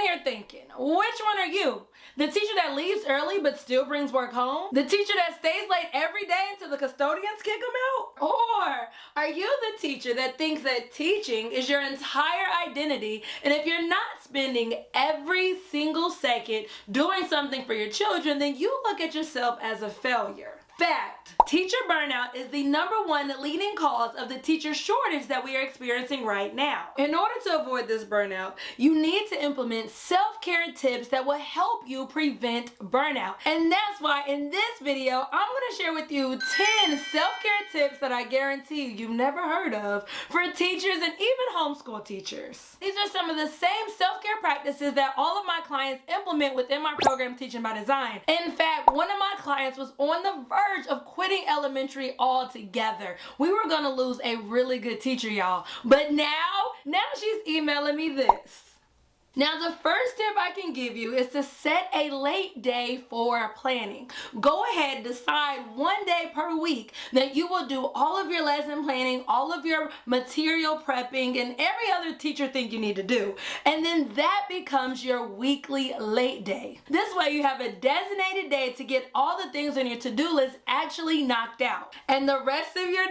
here thinking, which one are you? The teacher that leaves early but still brings work home? The teacher that stays late every day until the custodians kick them out? Or are you the teacher that thinks that teaching is your entire identity, and if you're not spending every single second doing something for your children, then you look at yourself as a failure? Fact, teacher burnout is the #1 leading cause of the teacher shortage that we are experiencing right now. In order to avoid this burnout, you need to implement self-care tips that will help you prevent burnout. And that's why in this video, I'm going to share with you 10 self-care tips that I guarantee you've never heard of for teachers and even homeschool teachers. These are some of the same self-care practices that all of my clients implement within my program, Teaching by Design. In fact, one of my clients was on the verge of quitting elementary altogether. We were gonna lose a really good teacher, y'all. But now she's emailing me this. Now, the first tip I can give you is to set a late day for planning. Go ahead, decide one day per week that you will do all of your lesson planning, all of your material prepping, and every other teacher thing you need to do. And then that becomes your weekly late day. This way you have a designated day to get all the things on your to-do list actually knocked out. And the rest of your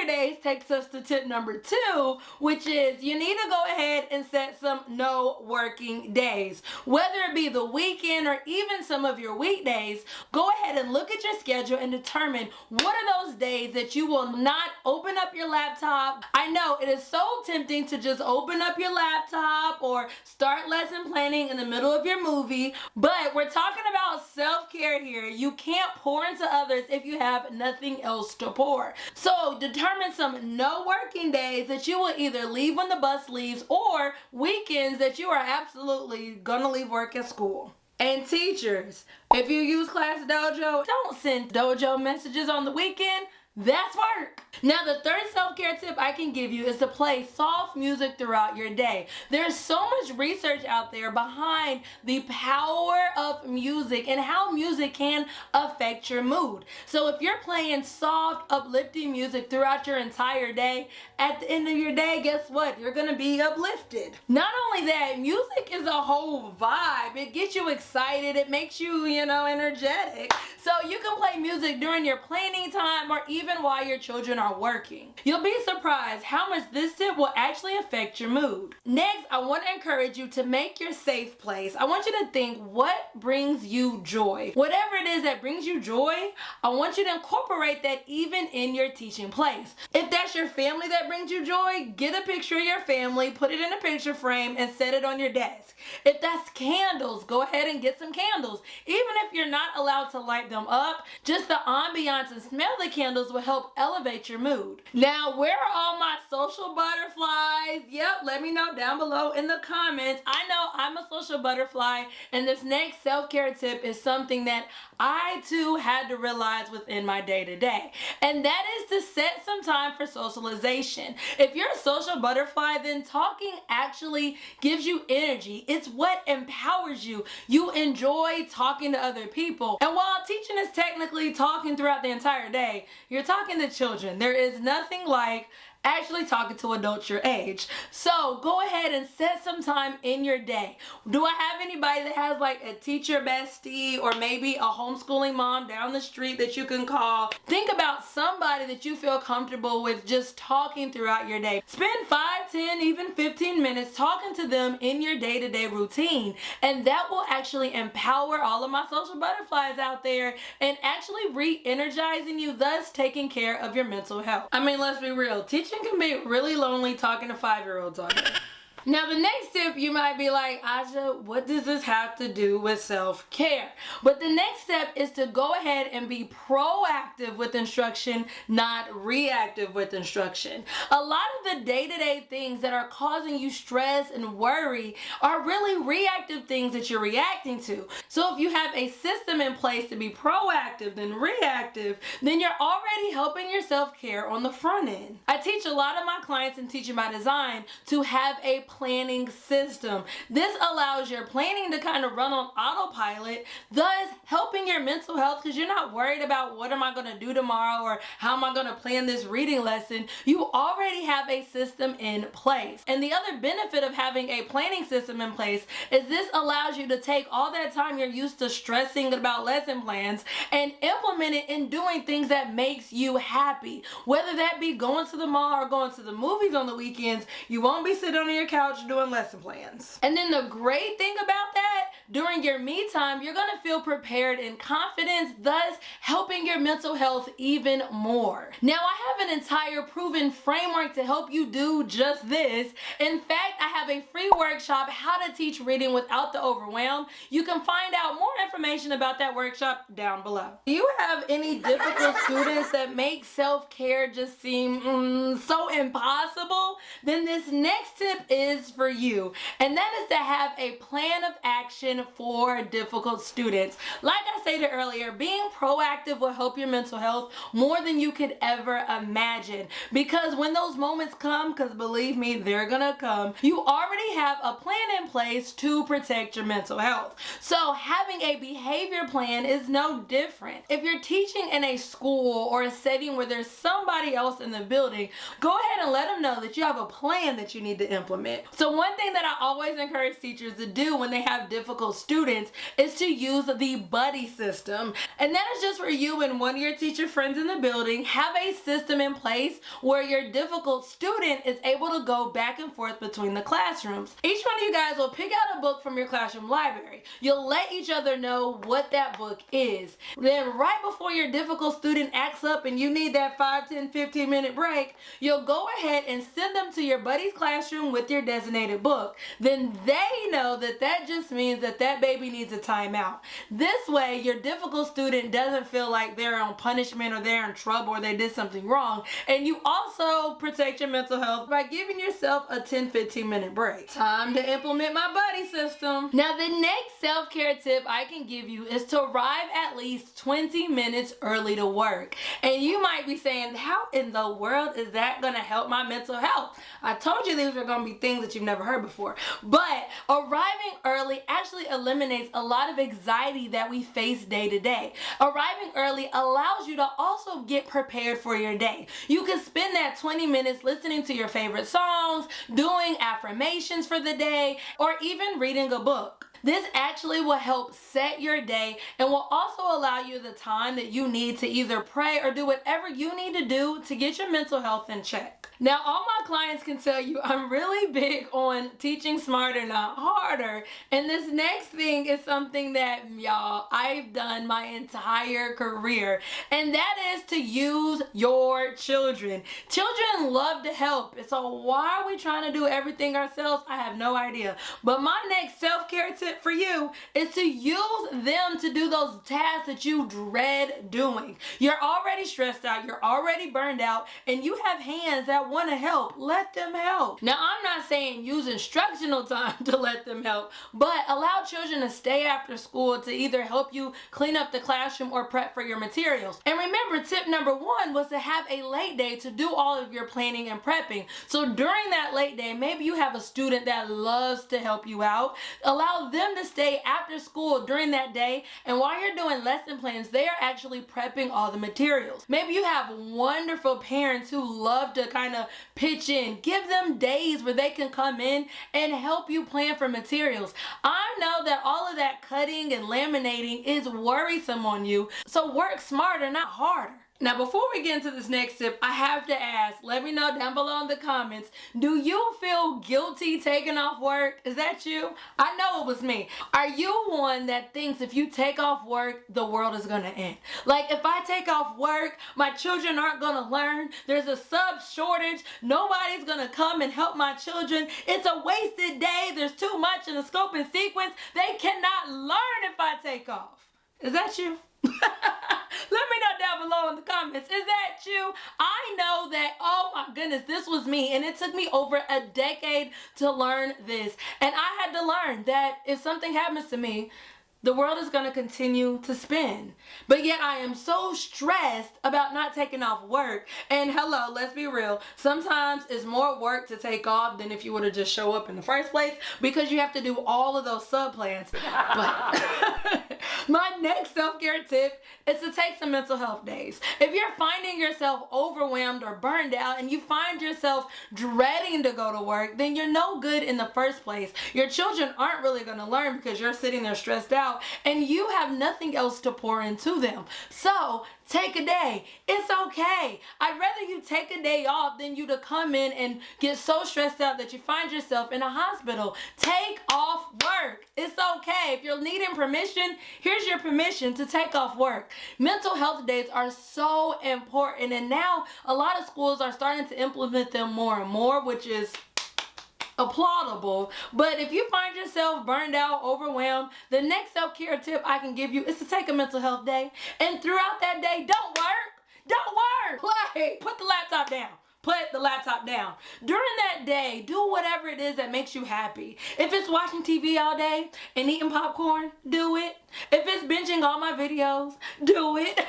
days takes us to tip number 2, which is you need to go ahead and set some no working days. Whether it be the weekend or even some of your weekdays, go ahead and look at your schedule and determine what are those days that you will not open up your laptop. I know it is so tempting to just open up your laptop or start lesson planning in the middle of your movie, but we're talking about self-care here. You can't pour into others if you have nothing else to pour. So determine some no working days that you will either leave when the bus leaves or weekends that you are absolutely gonna leave work at school. And teachers, if you use Class Dojo, don't send dojo messages on the weekend. That's work. Now, the third self-care tip I can give you is to play soft music throughout your day. There's so much research out there behind the power of music and how music can affect your mood. So if you're playing soft, uplifting music throughout your entire day, at the end of your day, guess what? You're gonna be uplifted. Not only that, music is a whole vibe. It gets you excited. It makes you, energetic. So you can play music during your planning time or even while your children are working. You'll be surprised how much this tip will actually affect your mood. Next, I want to encourage you to make your safe place. I want you to think, what brings you joy? Whatever it is that brings you joy, I want you to incorporate that even in your teaching place. If that's your family that brings you joy, get a picture of your family, put it in a picture frame, and set it on your desk. If that's candles, go ahead and get some candles. Even if you're not allowed to light them up, just the ambiance and smell of the candles will help elevate your mood. Now, where are all my social butterflies? Yep, let me know down below in the comments. I know I'm a social butterfly, and this next self-care tip is something that I too had to realize within my day-to-day. And that is to set some time for socialization. If you're a social butterfly, then talking actually gives you energy. It's what empowers you. You enjoy talking to other people. And while teaching is technically talking throughout the entire day, you're talking to children. There is nothing like actually talking to adults your age. So go ahead and set some time in your day. Do I have anybody that has like a teacher bestie or maybe a homeschooling mom down the street that you can call? Think about somebody that you feel comfortable with just talking throughout your day. Spend 5, 10, even 15 minutes talking to them in your day-to-day routine. And that will actually empower all of my social butterflies out there and actually re-energizing you, thus taking care of your mental health. I mean, let's be real. Teaching can be really lonely talking to 5-year-olds on here. Now, the next tip, you might be like, Aja, what does this have to do with self-care? But the next step is to go ahead and be proactive with instruction, not reactive with instruction. A lot of the day-to-day things that are causing you stress and worry are really reactive things that you're reacting to. So if you have a system in place to be proactive than reactive, then you're already helping your self-care on the front end. I teach a lot of my clients in Teaching by Design to have a planning system. This allows your planning to kind of run on autopilot, thus helping your mental health because you're not worried about what am I going to do tomorrow or how am I going to plan this reading lesson. You already have a system in place. And the other benefit of having a planning system in place is this allows you to take all that time you're used to stressing about lesson plans and implement it in doing things that makes you happy. Whether that be going to the mall or going to the movies on the weekends, you won't be sitting on your couch doing lesson plans. And then the great thing about that, during your me time, you're gonna feel prepared and confidence, thus helping your mental health even more. Now, I have an entire proven framework to help you do just this. In fact, I have a free workshop, How to Teach Reading Without the Overwhelm. You can find out more information about that workshop down below. Do you have any difficult students that make self-care just seem so impossible? Then this next tip is for you, and that is to have a plan of action for difficult students. Like I stated earlier, being proactive will help your mental health more than you could ever imagine, because when those moments come, because believe me, they're gonna come, you already have a plan in place to protect your mental health. So having a behavior plan is no different. If you're teaching in a school or a setting where there's somebody else in the building, go ahead and let them know that you have a plan that you need to implement. So one thing that I always encourage teachers to do when they have difficult students is to use the buddy system. And that is just where you and one of your teacher friends in the building have a system in place where your difficult student is able to go back and forth between the classrooms. Each one of you guys will pick out a book from your classroom library. You'll let each other know what that book is. Then right before your difficult student acts up and you need that 5, 10, 15 minute break, you'll go ahead and send them to your buddy's classroom with your designated book. Then they know that that just means that that baby needs a timeout. This way, your difficult student doesn't feel like they're on punishment or they're in trouble or they did something wrong. And you also protect your mental health by giving yourself a 10, 15 minute break. Time to implement my buddy system. Now, the next self-care tip I can give you is to arrive at least 20 minutes early to work. And you might be saying, how in the world is that gonna help my mental health? I told you these were gonna be things that you've never heard before. But arriving early actually eliminates a lot of anxiety that we face day to day. Arriving early allows you to also get prepared for your day. You can spend that 20 minutes listening to your favorite songs, doing affirmations for the day, or even reading a book. This actually will help set your day and will also allow you the time that you need to either pray or do whatever you need to do to get your mental health in check. Now, all my clients can tell you I'm really big on teaching smarter, not harder. And this next thing is something that, y'all, I've done my entire career. And that is to use your children. Children love to help. So why are we trying to do everything ourselves? I have no idea. But my next self-care tip for you is to use them to do those tasks that you dread doing. You're already stressed out, you're already burned out, and you have hands that want to help. Let them help. Now, I'm not saying use instructional time to let them help, but allow children to stay after school to either help you clean up the classroom or prep for your materials. And remember, tip number 1 was to have a late day to do all of your planning and prepping. So during that late day, maybe you have a student that loves to help you out. Allow them to stay after school during that day, and while you're doing lesson plans, they are actually prepping all the materials. Maybe you have wonderful parents who love to kind of pitch in. Give them days where they can come in and help you plan for materials. I know that all of that cutting and laminating is worrisome on you, so work smarter, not harder. Now, before we get into this next tip, I have to ask, let me know down below in the comments, do you feel guilty taking off work? Is that you? I know it was me. Are you one that thinks if you take off work, the world is gonna end? Like, if I take off work, my children aren't gonna learn, there's a sub shortage, nobody's gonna come and help my children, it's a wasted day, there's too much in the scope and sequence, they cannot learn if I take off. Is that you? Let me know down below in the comments. Is that you? I know that, oh my goodness, this was me. And it took me over a decade to learn this. And I had to learn that if something happens to me, the world is going to continue to spin. But yet I am so stressed about not taking off work. And hello, let's be real. Sometimes it's more work to take off than if you would have just show up in the first place, because you have to do all of those sub-plans. But my next self-care tip is to take some mental health days. If you're finding yourself overwhelmed or burned out and you find yourself dreading to go to work, then you're no good in the first place. Your children aren't really going to learn because you're sitting there stressed out and you have nothing else to pour into them. So take a day. It's okay. I'd rather you take a day off than you to come in and get so stressed out that you find yourself in a hospital. Take off work. It's okay. If you're needing permission, here's your permission to take off work. Mental health days are so important, and now a lot of schools are starting to implement them more and more, which is applaudable. But if you find yourself burned out, overwhelmed, the next self-care tip I can give you is to take a mental health day. And throughout that day, don't work. Don't work. Play. Put the laptop down. Put the laptop down. During that day, do whatever it is that makes you happy. If it's watching TV all day and eating popcorn, do it. If it's binging all my videos, do it.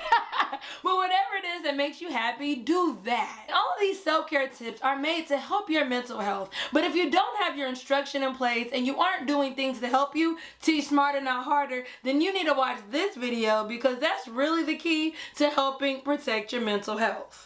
But whatever it is that makes you happy, do that. All of these self-care tips are made to help your mental health. But if you don't have your instruction in place and you aren't doing things to help you teach smarter, not harder, then you need to watch this video, because that's really the key to helping protect your mental health.